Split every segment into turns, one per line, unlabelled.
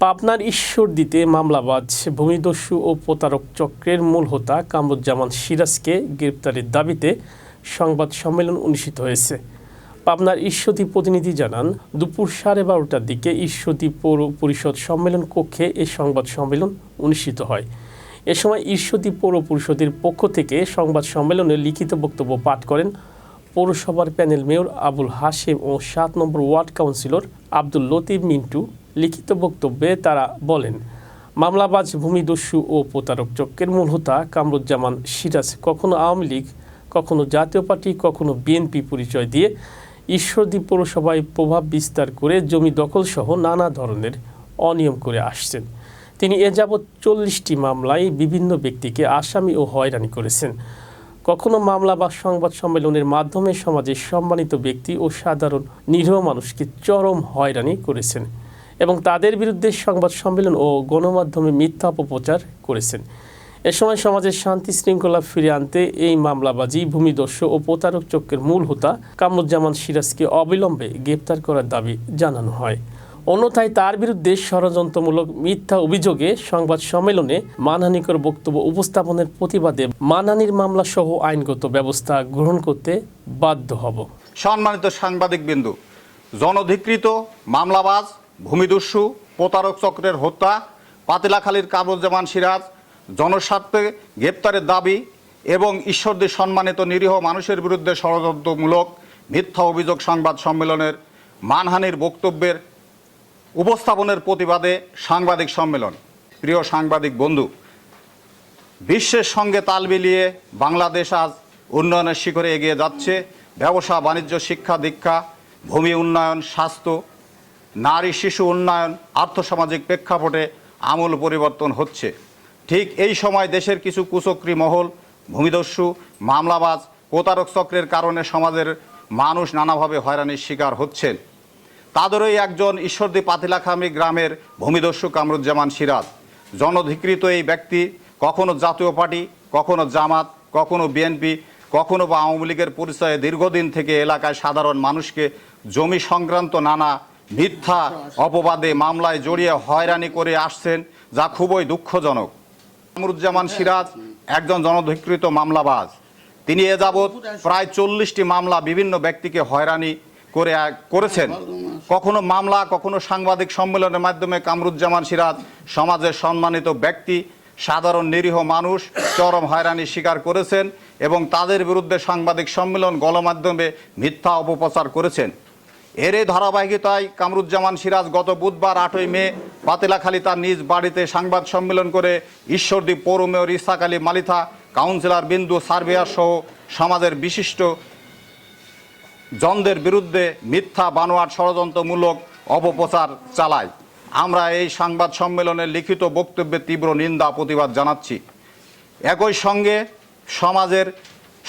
পাবনার ঈশ্বরদীতে মামলাবাজ ভূমিদস্যু ও প্রতারক চক্রের মূল হোতা কামরুজ্জামান সিরাজকে গ্রেপ্তারের দাবিতে সংবাদ সম্মেলন অনুষ্ঠিত হয়েছে। পাবনার ঈশ্বরদী প্রতিনিধি জানান, দুপুর 12:30টার দিকে ঈশ্বরদী পৌর পরিষদ সম্মেলন কক্ষে এই সংবাদ সম্মেলন অনুষ্ঠিত হয়। এ সময় ঈশ্বরদী পৌর পরিষদের পক্ষ থেকে সংবাদ সম্মেলনে লিখিত বক্তব্য পাঠ করেন পৌরসভার প্যানেল মেয়র আবুল হাশেম ও 7 নম্বর ওয়ার্ড কাউন্সিলর আব্দুল লতিফ মিন্টু। লিখিত বক্তব্যে তারা বলেন, মামলাবাজ ভূমিদস্যু ও প্রতারক চক্রের মূল হোতা কামরুজ্জামান সিরাজ কখনো আওয়ামী লীগ, কখনো জাতীয় পার্টি, কখনো বিএনপি পরিচয় দিয়ে ঈশ্বরদী পৌরসভায় প্রভাব বিস্তার করে জমি দখলসহ নানা ধরনের অনিয়ম করে আসছেন। তিনি এ যাবৎ 40টি মামলায় বিভিন্ন ব্যক্তিকে আসামি ও হয়রানি করেছেন। কখনো মামলা বা সংবাদ সম্মেলনের মাধ্যমে সমাজের সম্মানিত ব্যক্তি ও সাধারণ নিরীহ মানুষকে চরম হয়রানি করেছেন এবং তাদের বিরুদ্ধে সংবাদ সম্মেলন ও গণমাধ্যমে মিথ্যা অপপ্রচার করেছেন। এ সময় সমাজের শান্তি শৃঙ্খলা ফিরিয়ে আনতে এই মামলাবাজি ভূমিদস্যু ও প্রতারক চক্রের মূল হোতা কামরুজ্জামান সিরাজকে অবিলম্বে গ্রেপ্তার করার দাবি জানানো হয়। অন্যথায় তার বিরুদ্ধে ষড়যন্ত্রমূলক মিথ্যা অভিযোগে সংবাদ সম্মেলনে মানহানিকর বক্তব্য উপস্থাপনের প্রতিবাদে মানহানির মামলা সহ আইনগত ব্যবস্থা গ্রহণ করতে বাধ্য হব।
সম্মানিত সাংবাদিকবৃন্দ, জনধিকৃত মামলাবাজ ভূমিদস্যু প্রতারক চক্রের হত্যা পাতিলাখালীর কামরুজ্জামান সিরাজ জনস্বার্থে গ্রেপ্তারের দাবি এবং ঈশ্বরদীর সম্মানিত নিরীহ মানুষের বিরুদ্ধে ষড়যন্ত্রমূলক মিথ্যা অভিযোগ সংবাদ সম্মেলনের মানহানির বক্তব্যের উপস্থাপনের প্রতিবাদে সাংবাদিক সম্মেলন। প্রিয় সাংবাদিক বন্ধু, বিশ্বের সঙ্গে তাল মিলিয়ে বাংলাদেশ আজ উন্নয়নের শিখরে এগিয়ে যাচ্ছে। ব্যবসা বাণিজ্য, শিক্ষা দীক্ষা, ভূমি উন্নয়ন, স্বাস্থ্য, নারী শিশু উন্নয়ন, আর্থসামাজিক প্রেক্ষাপটে আমূল পরিবর্তন হচ্ছে। ঠিক এই সময় দেশের কিছু কুচক্রী মহল, ভূমিদস্যু, মামলাবাজ, প্রতারক চক্রের কারণে সমাজের মানুষ নানাভাবে হয়রানির শিকার হচ্ছেন। তাদেরই একজন ঈশ্বরদী পাতিলাখালী গ্রামের ভূমিদস্যু কামরুজ্জামান সিরাজ। জনধিকৃত এই ব্যক্তি কখনো জাতীয় পার্টি, কখনো জামাত, কখনো বিএনপি, কখনো বা আওয়ামী লীগের পরিচয়ে দীর্ঘদিন থেকে এলাকায় সাধারণ মানুষকে জমি সংক্রান্ত নানা মিথ্যা অপবাদে মামলায় জড়িয়ে হয়রানি করে আসছেন, যা খুবই দুঃখজনক। কামরুজ্জামান সিরাজ একজন জনধিকৃত মামলাবাজ। তিনি এ যাবৎ প্রায় 40টি মামলা বিভিন্ন ব্যক্তিকে হয়রানি করেছেন। কখনো মামলা, কখনো সাংবাদিক সম্মেলনের মাধ্যমে কামরুজ্জামান সিরাজ সমাজের সম্মানিত ব্যক্তি, সাধারণ নিরীহ মানুষ চরম হয়রানির শিকার করেছেন এবং তাদের বিরুদ্ধে সাংবাদিক সম্মেলন, গণমাধ্যমে মিথ্যা অপপ্রচার করেছেন। এরই ধারাবাহিকতায় কামরুজ্জামান সিরাজ গত বুধবার 8ই মে পাতিলাখালী তার নিজ বাড়িতে সংবাদ সম্মেলন করে ঈশ্বরদী পৌর মেয়র ইসহাক আলী মালিথা, কাউন্সিলর বিন্দু সার্ভেয়ার সহ সমাজের বিশিষ্ট জনদের বিরুদ্ধে মিথ্যা বানোয়াট ষড়যন্ত্রমূলক অপপ্রচার চালায়। আমরা এই সংবাদ সম্মেলনের লিখিত বক্তব্যে তীব্র নিন্দা প্রতিবাদ জানাচ্ছি। একই সঙ্গে সমাজের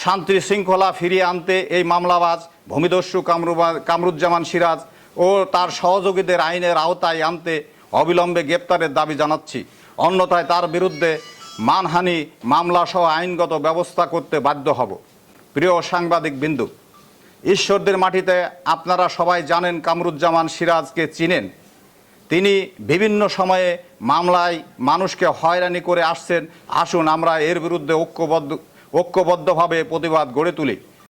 শান্তি শৃঙ্খলা ফিরিয়ে আনতে এই মামলাবাজ ভূমিদস্যু কামরুজ্জামান সিরাজ ও তার সহযোগীদের আইনের আওতায় আনতে অবিলম্বে গ্রেপ্তারের দাবি জানাচ্ছি। অন্যথায় তার বিরুদ্ধে মানহানি মামলা সহ আইনগত ব্যবস্থা করতে বাধ্য হব। প্রিয় সাংবাদিক বিন্দু, ঈশ্বরদীর মাটিতে আপনারা সবাই জানেন কামরুজ্জামান সিরাজকে চিনেন। তিনি বিভিন্ন সময়ে মামলায় মানুষকে হয়রানি করে আসছেন। আসুন আমরা এর বিরুদ্ধে ঐক্যবদ্ধভাবে প্রতিবাদ গড়ে তুলি।